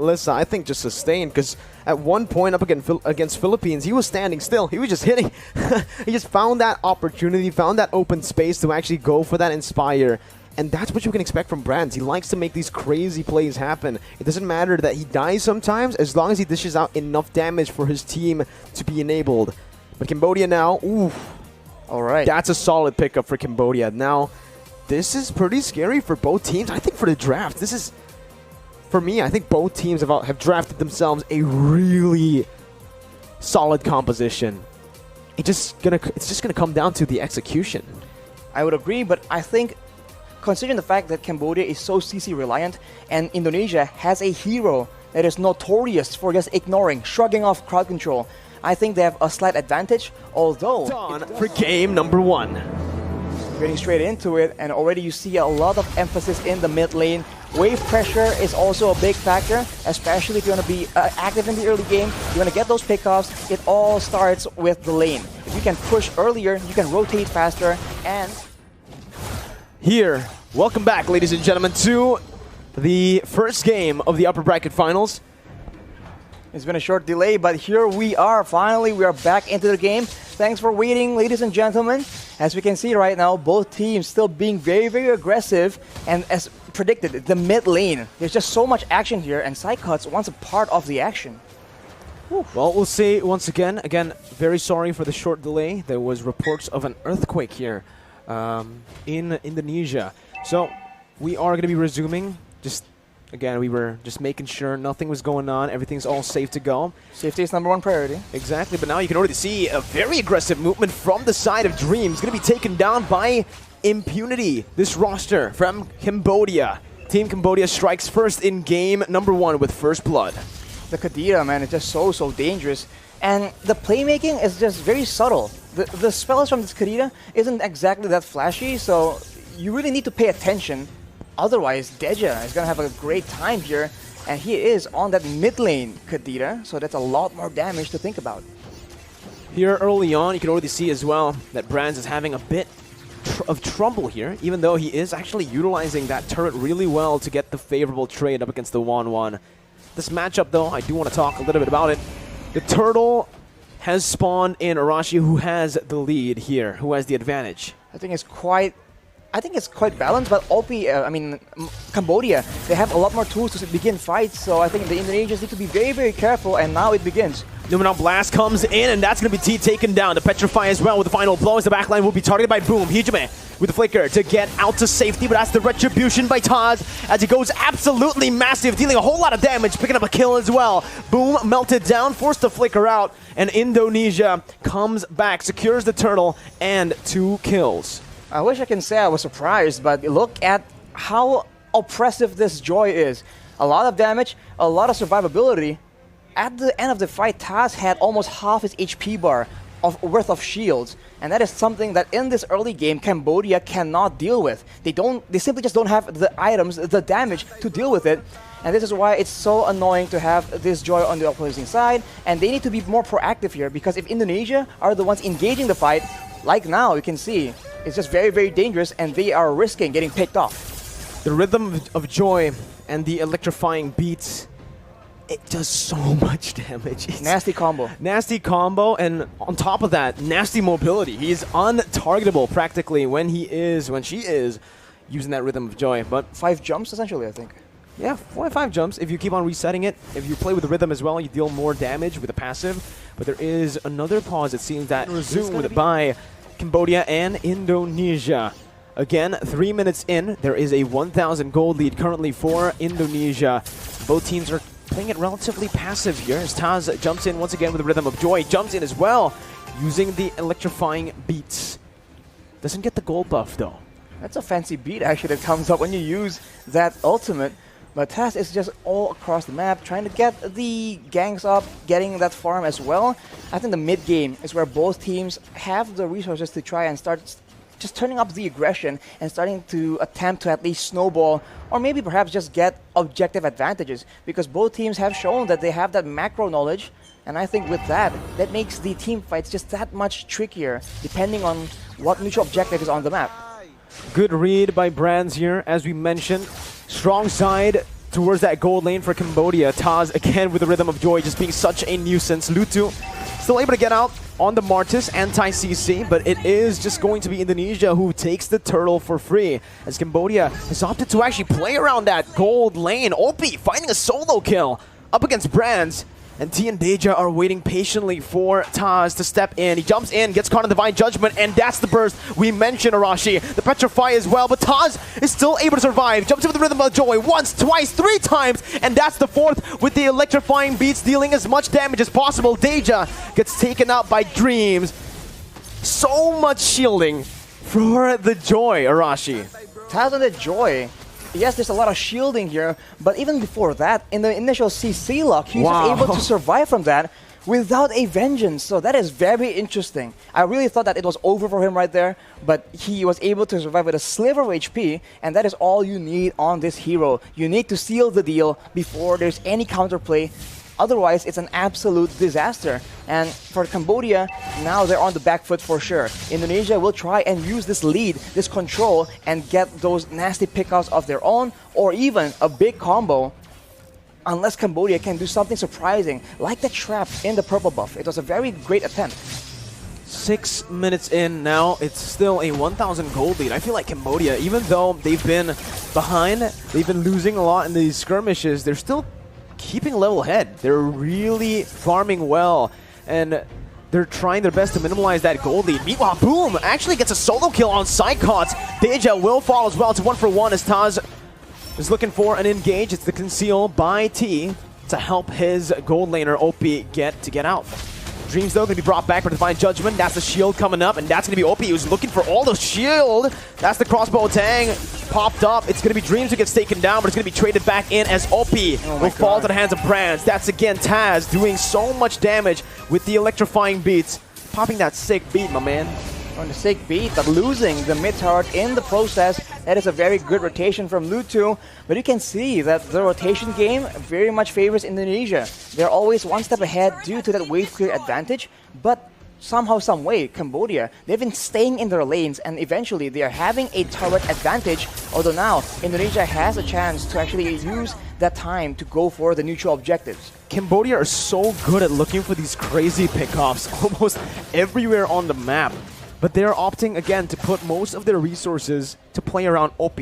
Lissa, I think, just sustained, because at one point up against Philippines, he was standing still. He was just hitting. He just found that opportunity, found that open space to actually go for that Inspire. And that's what you can expect from Brands. He likes to make these crazy plays happen. It doesn't matter that he dies sometimes, as long as he dishes out enough damage for his team to be enabled. But Cambodia now, ooh. All right. That's a solid pickup for Cambodia. Now, this is pretty scary for both teams. I think for the draft, this is, for me, I think both teams have drafted themselves a really solid composition. It's just gonna come down to the execution. I would agree, but I think considering the fact that Cambodia is so CC reliant and Indonesia has a hero that is notorious for just ignoring, shrugging off crowd control, I think they have a slight advantage, although... On for game number 1. Getting straight into it, and already you see a lot of emphasis in the mid lane. Wave pressure is also a big factor, especially if you want to be active in the early game. You want to get those pickoffs. It all starts with the lane. If you can push earlier, you can rotate faster, and... Here, welcome back, ladies and gentlemen, to the first game of the upper bracket finals. It's been a short delay, but here we are. Finally, we are back into the game. Thanks for waiting, ladies and gentlemen. As we can see right now, both teams still being very, very aggressive. And as predicted, the mid lane, there's just so much action here, and Psycuts wants a part of the action. Whew. Well, we'll see once again. Again, very sorry for the short delay. There was reports of an earthquake here in Indonesia. So we are going to be resuming. Again, we were just making sure nothing was going on. Everything's all safe to go. Safety is #1 priority. Exactly, but now you can already see a very aggressive movement from the side of Dreams. Going to be taken down by Impunity. This roster from Cambodia. Team Cambodia strikes first in game number 1 with first blood. The Kadira, man, is just so dangerous. And the playmaking is just very subtle. The spells from this Kadira isn't exactly that flashy, so you really need to pay attention. Otherwise, Deja is going to have a great time here, and he is on that mid lane Kadira, so that's a lot more damage to think about. Here early on, you can already see as well that Brands is having a bit of trouble here, even though he is actually utilizing that turret really well to get the favorable trade up against the 1-1. This matchup, though, I do want to talk a little bit about it. The turtle has spawned in Arashi, who has the lead here, who has the advantage. I think it's quite balanced, but Cambodia, they have a lot more tools to begin fights, so I think the Indonesians need to be very, very careful, and now it begins. Numenon Blast comes in, and that's going to be taken down. The Petrify as well with the final blow as the backline will be targeted by Boom. Hijime with the flicker to get out to safety, but that's the retribution by Taz as he goes absolutely massive, dealing a whole lot of damage, picking up a kill as well. Boom melted down, forced to flicker out, and Indonesia comes back, secures the turtle, and 2 kills. I wish I can say I was surprised, but look at how oppressive this Joy is. A lot of damage, a lot of survivability. At the end of the fight, Taz had almost half his HP bar worth of shields, and that is something that in this early game Cambodia cannot deal with. They simply just don't have the items, the damage to deal with it, and this is why it's so annoying to have this Joy on the opposing side, and they need to be more proactive here, because if Indonesia are the ones engaging the fight, like now you can see, it's just very, very dangerous, and they are risking getting picked off. The rhythm of Joy and the electrifying beats, it does so much damage. It's nasty combo. Nasty combo, and on top of that, nasty mobility. He's untargetable practically when she is using that rhythm of Joy. But 5 jumps essentially, I think. Yeah, 4 or 5 jumps. If you keep on resetting it, if you play with the rhythm as well, you deal more damage with the passive. But there is another pause, it seems, that resumed by Cambodia and Indonesia. Again, 3 minutes in, there is a 1,000 gold lead currently for Indonesia. Both teams are playing it relatively passive here as Taz jumps in once again with the rhythm of Joy. Jumps in as well, using the electrifying beats. Doesn't get the gold buff though. That's a fancy beat actually that comes up when you use that ultimate. But Taz is just all across the map, trying to get the ganks up, getting that farm as well. I think the mid game is where both teams have the resources to try and start just turning up the aggression and starting to attempt to at least snowball, or maybe perhaps just get objective advantages, because both teams have shown that they have that macro knowledge, and I think with that makes the team fights just that much trickier, depending on what mutual objective is on the map. Good read by Brands here, as we mentioned. Strong side towards that gold lane for Cambodia. Taz again with the Rhythm of Joy just being such a nuisance. Lutu still able to get out on the Martis anti-CC, but it is just going to be Indonesia who takes the turtle for free, as Cambodia has opted to actually play around that gold lane. Opie finding a solo kill up against Brands, and T and Deja are waiting patiently for Taz to step in. He jumps in, gets caught in Divine Judgment, and that's the burst we mentioned, Arashi. The Petrify as well, but Taz is still able to survive. Jumps in with the Rhythm of Joy once, twice, 3 times, and that's the 4th with the electrifying beats, dealing as much damage as possible. Deja gets taken out by Dreams. So much shielding for the Joy, Arashi. Taz and the Joy. Yes, there's a lot of shielding here, but even before that, in the initial CC lock, he was able to survive from that without a vengeance. So that is very interesting. I really thought that it was over for him right there, but he was able to survive with a sliver of HP, and that is all you need on this hero. You need to seal the deal before there's any counterplay. Otherwise, it's an absolute disaster. And for Cambodia, now they're on the back foot for sure. Indonesia will try and use this lead, this control, and get those nasty pickouts of their own, or even a big combo, unless Cambodia can do something surprising, like the trap in the purple buff. It was a very great attempt. 6 minutes in now, it's still a 1,000 gold lead. I feel like Cambodia, even though they've been behind, they've been losing a lot in these skirmishes, they're still keeping level head. They're really farming well, and they're trying their best to minimize that gold lead. Meanwhile, Boom actually gets a solo kill on Psychots. Deja will fall as well. It's 1-for-1 as Taz is looking for an engage. It's the conceal by T to help his gold laner OP get out. Dreams, though, going to be brought back for Divine Judgment. That's the shield coming up, and that's going to be OP who's looking for all the shield. That's the crossbow tang popped up. It's going to be Dreams who gets taken down, but it's going to be traded back in as OP will fall to the hands of Brands. That's, again, Taz doing so much damage with the electrifying beats. Popping that sick beat, my man. On the sick beat, but losing the mid turret in the process. That is a very good rotation from Lutu, but you can see that the rotation game very much favors Indonesia. They're always one step ahead due to that wave clear advantage, but somehow, some way, Cambodia, they've been staying in their lanes, and eventually they are having a turret advantage, although now Indonesia has a chance to actually use that time to go for the neutral objectives. Cambodia are so good at looking for these crazy pickoffs almost everywhere on the map. But they're opting, again, to put most of their resources to play around OP.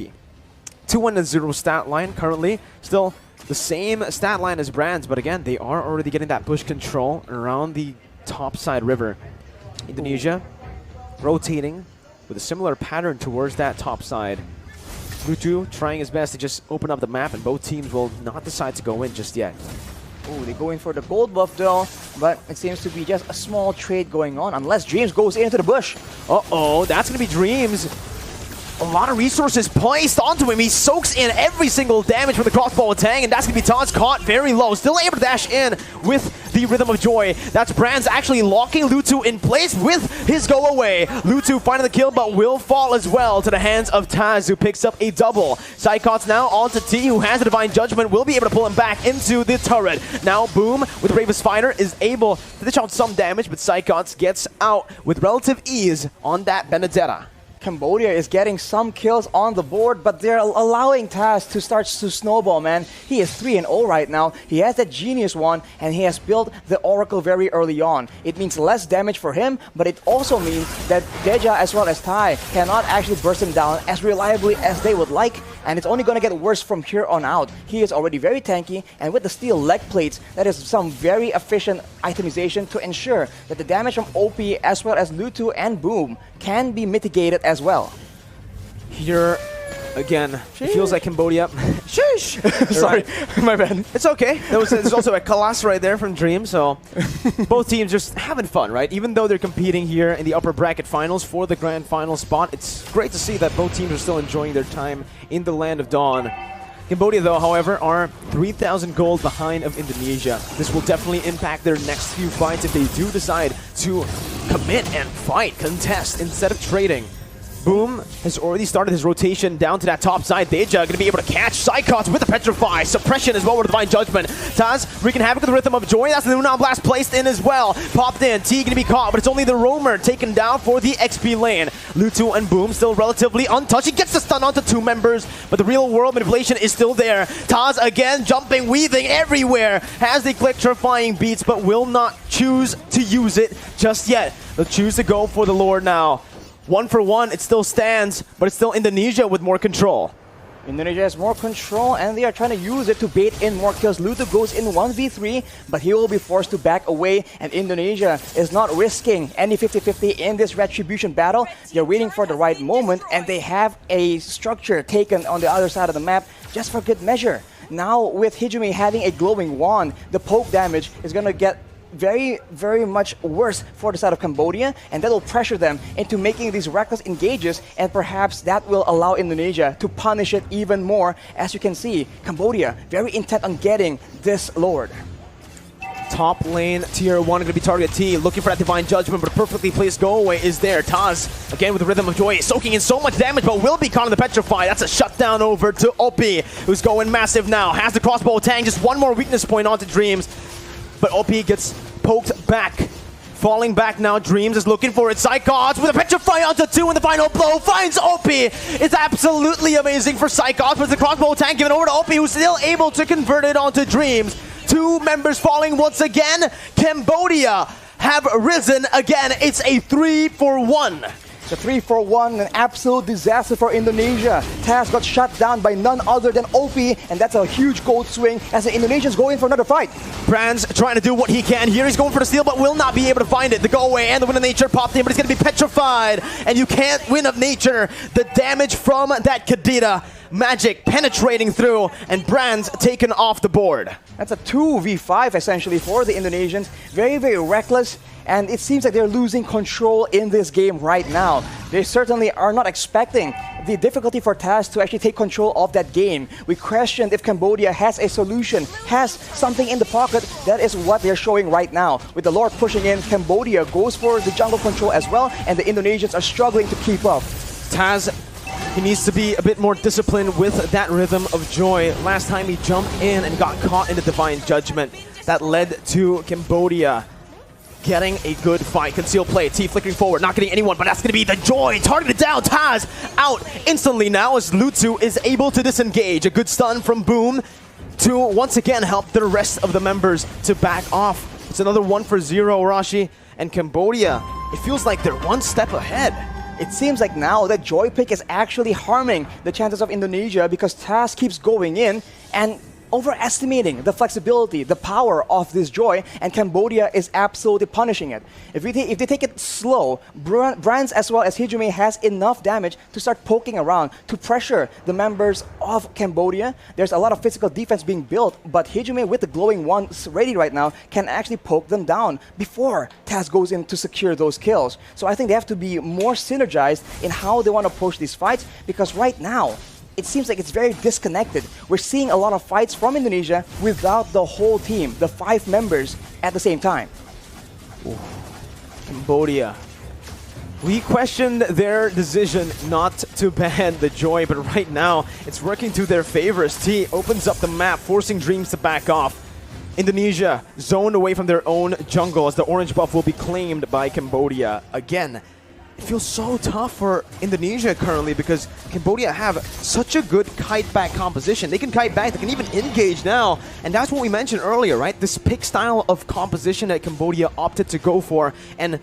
2-0 stat line currently. Still the same stat line as Brands, but again, they are already getting that push control around the topside river. Indonesia rotating with a similar pattern towards that topside. Lutu trying his best to just open up the map, and both teams will not decide to go in just yet. Oh, they're going for the gold buff though, but it seems to be just a small trade going on, unless Dreams goes into the bush. Uh-oh, that's going to be Dreams. A lot of resources placed onto him. He soaks in every single damage from the crossbow tang, and that's going to be Taz caught very low. Still able to dash in with the Rhythm of Joy. That's Brands actually locking Lutu in place with his go away. Lutu finding the kill, but will fall as well to the hands of Taz, who picks up a double. Psychots now onto T, who has the Divine Judgment, will be able to pull him back into the turret. Now Boom with Bravest Fighter is able to dish out some damage, but Psychots gets out with relative ease on that Benedetta. Cambodia is getting some kills on the board, but they're allowing Taz to start to snowball, man. He is 3-0 right now. He has that genius one, and he has built the Oracle very early on. It means less damage for him, but it also means that Deja as well as Tai cannot actually burst him down as reliably as they would like, and it's only going to get worse from here on out. He is already very tanky, and with the steel leg plates, that is some very efficient itemization to ensure that the damage from OP as well as Lutu and Boom can be mitigated as well. Here, again, it feels like Cambodia. Sheesh! Sorry, my bad. It's okay. There's also a Kalas right there from Dream, so both teams just having fun, right? Even though they're competing here in the upper bracket finals for the grand final spot, it's great to see that both teams are still enjoying their time in the Land of Dawn. Cambodia, though, however, are 3,000 gold behind of Indonesia. This will definitely impact their next few fights if they do decide to commit and fight, contest, instead of trading. Boom has already started his rotation down to that top side. Deja going to be able to catch Psychots with the Petrify. Suppression as well with Divine Judgment. Taz wreaking havoc with the Rhythm of Joy. That's the Unan Blast placed in as well. Popped in. T going to be caught, but it's only the Roamer taken down for the XP lane. Lutu and Boom still relatively untouched. He gets the stun onto 2 members, but the real world manipulation is still there. Taz again jumping, weaving everywhere. Has the electrifying beats, but will not choose to use it just yet. They'll choose to go for the Lord now. 1 for 1, it still stands, but it's still Indonesia with more control. Indonesia has more control, and they are trying to use it to bait in more kills. Lutu goes in 1v3, but he will be forced to back away, and Indonesia is not risking any 50-50 in this retribution battle. They're waiting for the right moment, and they have a structure taken on the other side of the map just for good measure. Now, with Hijumi having a glowing wand, the poke damage is going to get very, very much worse for the side of Cambodia, and that will pressure them into making these reckless engages, and perhaps that will allow Indonesia to punish it even more. As you can see, Cambodia very intent on getting this Lord. Top lane, tier 1 going to be target T, looking for that Divine Judgment, but a perfectly placed go away is there. Taz, again with the Rhythm of Joy, soaking in so much damage, but will be caught on the Petrify. That's a shutdown over to Opie, who's going massive now. Has the crossbow tang, just one more weakness point onto Dreams, but Opie gets poked back. Falling back now, Dreams is looking for it. Psychots with a Petrify onto 2, and the final blow finds Opie. It's absolutely amazing for Psychots, but the crossbow tank given over to Opie, who's still able to convert it onto Dreams. 2 members falling once again. Cambodia have risen again. It's a 3 for 1. It's a 3 for 1, an absolute disaster for Indonesia. Taz got shut down by none other than Opie, and that's a huge gold swing as the Indonesians go in for another fight. Brands trying to do what he can here. He's going for the steal, but will not be able to find it. The go away and the Wind of Nature popped in, but he's going to be petrified. And you can't Wind of Nature. The damage from that Kadita magic penetrating through, and Brands taken off the board. That's a 2v5 essentially for the Indonesians. Very, very reckless. And it seems like they're losing control in this game right now. They certainly are not expecting the difficulty for Taz to actually take control of that game. We questioned if Cambodia has a solution, has something in the pocket. That is what they're showing right now. With the Lord pushing in, Cambodia goes for the jungle control as well, and the Indonesians are struggling to keep up. Taz, he needs to be a bit more disciplined with that Rhythm of Joy. Last time he jumped in and got caught in the Divine Judgment. That led to Cambodia getting a good fight. Concealed play. T flickering forward. Not getting anyone, but that's going to be the Joy. Targeted down. Taz out instantly now as Lutu is able to disengage. A good stun from Boom to once again help the rest of the members to back off. It's another 1 for 0, Rashi. And Cambodia, it feels like they're one step ahead. It seems like now that Joy pick is actually harming the chances of Indonesia because Taz keeps going in and overestimating the flexibility, the power of this Joy, and Cambodia is absolutely punishing it. If they take it slow, Brands as well as Hijumi has enough damage to start poking around, to pressure the members of Cambodia. There's a lot of physical defense being built, but Hijumi with the glowing wand ready right now can actually poke them down before Taz goes in to secure those kills. So I think they have to be more synergized in how they want to approach these fights, because right now, it seems like it's very disconnected. We're seeing a lot of fights from Indonesia without the whole team, the 5 members at the same time. Ooh. Cambodia. We questioned their decision not to ban the Joy, but right now it's working to their favor as T opens up the map, forcing Dreams to back off. Indonesia zoned away from their own jungle as the orange buff will be claimed by Cambodia again. It feels so tough for Indonesia currently because Cambodia have such a good kite back composition. They can kite back, they can even engage now. And that's what we mentioned earlier, right? This pick style of composition that Cambodia opted to go for and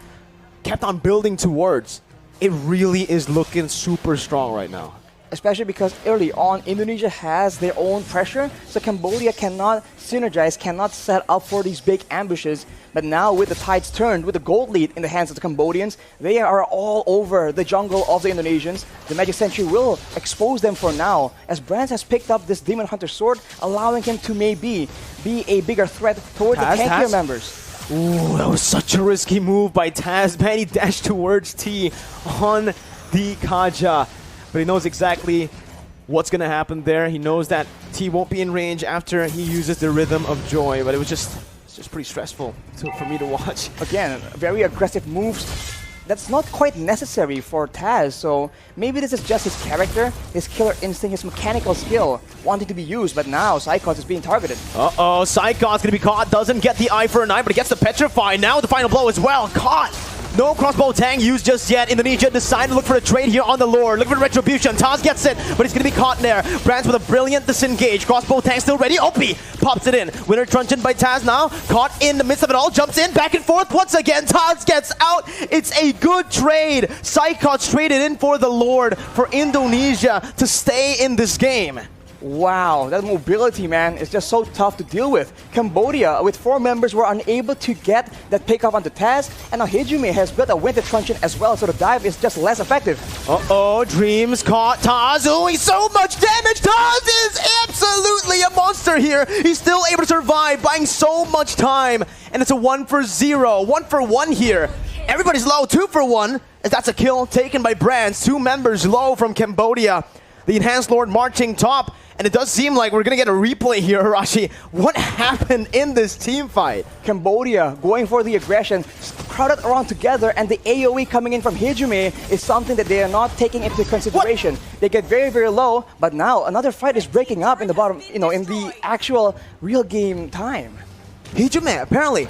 kept on building towards. It really is looking super strong right now. Especially because early on, Indonesia has their own pressure, so Cambodia cannot synergize, cannot set up for these big ambushes. But now with the tides turned, with the gold lead in the hands of the Cambodians, they are all over the jungle of the Indonesians. The Magic Sentry will expose them for now, as Brands has picked up this Demon Hunter sword, allowing him to maybe be a bigger threat towards the tankier members. Ooh, that was such a risky move by Taz. Man, he dashed towards T on the Kaja. But he knows exactly what's going to happen there. He knows that T won't be in range after he uses the Rhythm of Joy. But it's just pretty stressful for me to watch. Again, very aggressive moves that's not quite necessary for Taz. So maybe this is just his character, his killer instinct, his mechanical skill wanting to be used. But now Psychos is being targeted. Uh-oh, Psychos gonna be caught. Doesn't get the eye for a 9, but he gets the petrify. Now the final blow as well. Caught. No crossbow tang used just yet. Indonesia decided to look for a trade here on the Lord. Look for retribution. Taz gets it, but he's going to be caught in there. Brands with a brilliant disengage. Crossbow tang still ready. Opie pops it in. Winter truncheon by Taz now. Caught in the midst of it all. Jumps in, back and forth once again. Taz gets out. It's a good trade. Psychos traded in for the Lord for Indonesia to stay in this game. Wow, that mobility, man, is just so tough to deal with. Cambodia, with 4 members, were unable to get that pick up onto Taz, and now Hijume has built a winter truncheon as well, so the dive is just less effective. Uh-oh, Dreams caught Taz doing so much damage. Taz is absolutely a monster here. He's still able to survive, buying so much time, and it's a 1 for 0, 1 for 1 here. Everybody's low, 2 for 1, as that's a kill taken by Brands. 2 members low from Cambodia. The Enhanced Lord marching top. And it does seem like we're going to get a replay here, Hirashi. What happened in this team fight? Cambodia going for the aggression, crowded around together, and the AoE coming in from Hijume is something that they are not taking into consideration. What? They get very, very low, but now another fight is breaking up in the bottom, in the actual real game time. Hijume, apparently,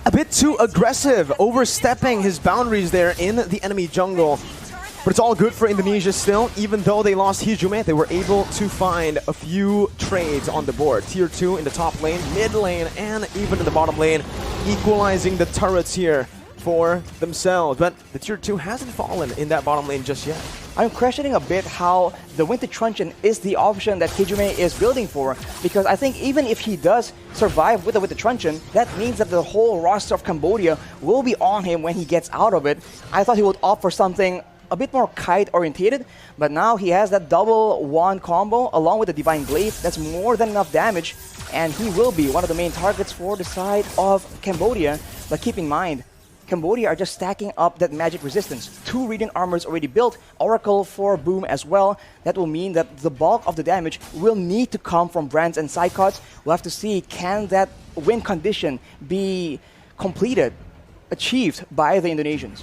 a bit too aggressive, overstepping his boundaries there in the enemy jungle. But it's all good for Indonesia still. Even though they lost Hijume, they were able to find a few trades on the board. Tier 2 in the top lane, mid lane, and even in the bottom lane, equalizing the turrets here for themselves. But the Tier 2 hasn't fallen in that bottom lane just yet. I'm questioning a bit how the Winter Truncheon is the option that Hijume is building for, because I think even if he does survive with the Winter Truncheon, that means that the whole roster of Cambodia will be on him when he gets out of it. I thought he would opt for something a bit more kite orientated, but now he has that double wand combo along with the Divine Glaive. That's more than enough damage, and he will be one of the main targets for the side of Cambodia. But keep in mind, Cambodia are just stacking up that magic resistance. 2 Radiant Armors already built, Oracle for Boom as well. That will mean that the bulk of the damage will need to come from Brands and Psychots. We'll have to see, can that win condition be completed, achieved by the Indonesians?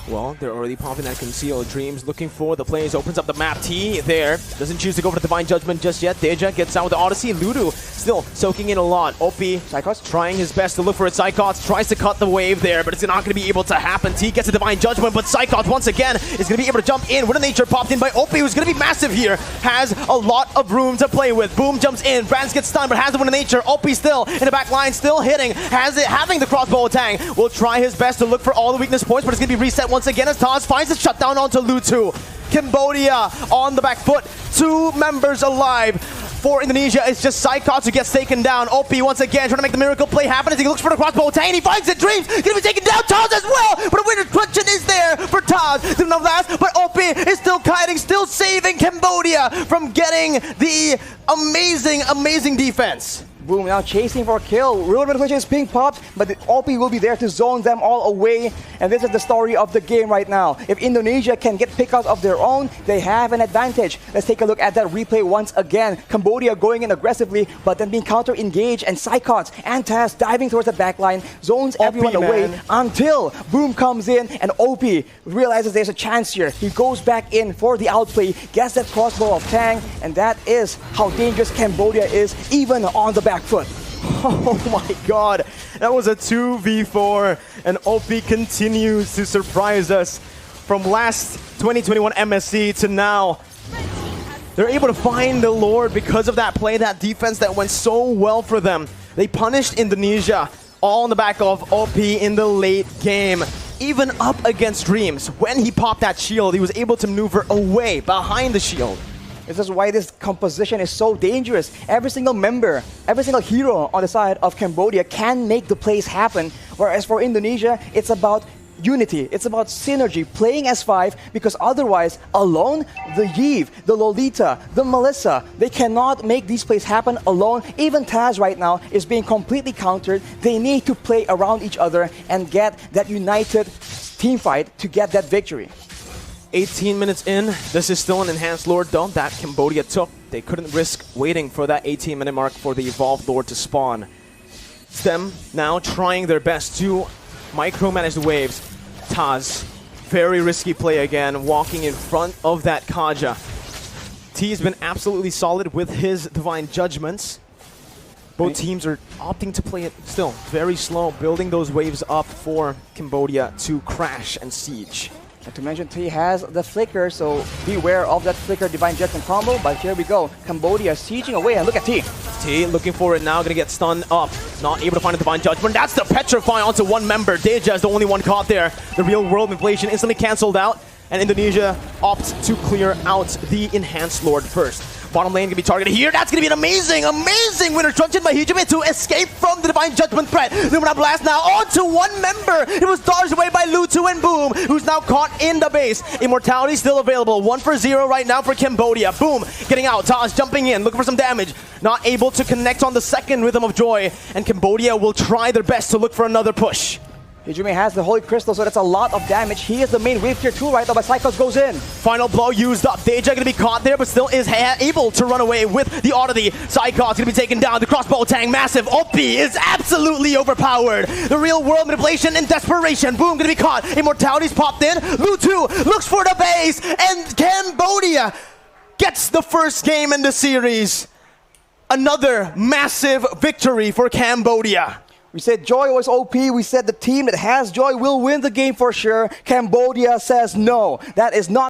Well, they're already popping that concealed. Dreams looking for the plays, opens up the map. T there, doesn't choose to go for the Divine Judgment just yet. Deja gets out with the Odyssey. Ludu still soaking in a lot. Opie, Psychos trying his best to look for it. Psychos tries to cut the wave there, but it's not going to be able to happen. T gets a Divine Judgment, but Psychos once again is going to be able to jump in. Winter Nature popped in by Opie, who's going to be massive here. Has a lot of room to play with. Boom jumps in. Brands gets stunned, but has the Winter Nature. Opie still in the back line, still hitting. Has it, having the crossbow tang. Will try his best to look for all the weakness points, but it's going to be reset once again as Taz finds the shutdown onto Lutu. Cambodia on the back foot. 2 members alive. For Indonesia, it's just Psychos who gets taken down. OP once again trying to make the miracle play happen as he looks for the crossbow tang. He finds it. Dreams gonna be taken down. Taz as well, but a Winter Truncheon is there for Taz. Didn't know last, but OP is still kiting, still saving Cambodia from getting the amazing defense. Boom, now chasing for a kill. Real Revolution is being popped, but the OP will be there to zone them all away. And this is the story of the game right now. If Indonesia can get pickouts of their own, they have an advantage. Let's take a look at that replay once again. Cambodia going in aggressively, but then being counter-engaged, and Psychots and Taz diving towards the backline, zones everyone away until Boom comes in and OP realizes there's a chance here. He goes back in for the outplay, gets that crossbow of Tang, and that is how dangerous Cambodia is, even on the back foot. Oh my god, that was a 2v4, and OP continues to surprise us from last 2021 MSC to now. They're able to find the Lord because of that play, that defense that went so well for them. They punished Indonesia all on the back of OP in the late game. Even up against Dreams, when he popped that shield, he was able to maneuver away behind the shield. This is why this composition is so dangerous. Every single member, every single hero on the side of Cambodia can make the plays happen. Whereas for Indonesia, it's about unity. It's about synergy, playing as 5, because otherwise, alone, the ieaf, the Lolita, the Melissa, they cannot make these plays happen alone. Even Taz right now is being completely countered. They need to play around each other and get that united team fight to get that victory. 18 minutes in, this is still an Enhanced Lord though that Cambodia took. They couldn't risk waiting for that 18-minute mark for the Evolved Lord to spawn. It's them now trying their best to micromanage the waves. Taz. Very risky play again, walking in front of that Kaja. T has been absolutely solid with his Divine Judgments. Both teams are opting to play it still very slow, building those waves up for Cambodia to crash and siege. Not to mention, T has the flicker, so beware of that flicker Divine Judgment combo. But here we go, Cambodia sieging away, and look at T. T looking for it now, gonna get stunned up. Not able to find a Divine Judgment. That's the Petrify onto one member. Deja is the only one caught there. The real world inflation instantly cancelled out, and Indonesia opts to clear out the Enhanced Lord first. Bottom lane gonna be targeted here. That's gonna be an amazing winner structured by Hijime to escape from the Divine Judgment threat. Lumina Blast now onto one member. It was dodged away by Lutu and Boom, who's now caught in the base. Immortality still available. 1 for 0 right now for Cambodia. Boom, getting out. Taz jumping in, looking for some damage. Not able to connect on the second Rhythm of Joy, and Cambodia will try their best to look for another push. Hijime has the Holy Crystal, so that's a lot of damage. He is the main wave tier 2 right now, but Cyclops goes in. Final blow used up. Deja gonna be caught there, but still is able to run away with the oddity. Cyclops gonna be taken down. The crossbow tang, massive. Opie is absolutely overpowered. The real world manipulation and desperation. Boom, gonna be caught. Immortality's popped in. Lutu looks for the base, and Cambodia gets the first game in the series. Another massive victory for Cambodia. We said Joy was OP. We said the team that has Joy will win the game for sure. Cambodia says no. That is not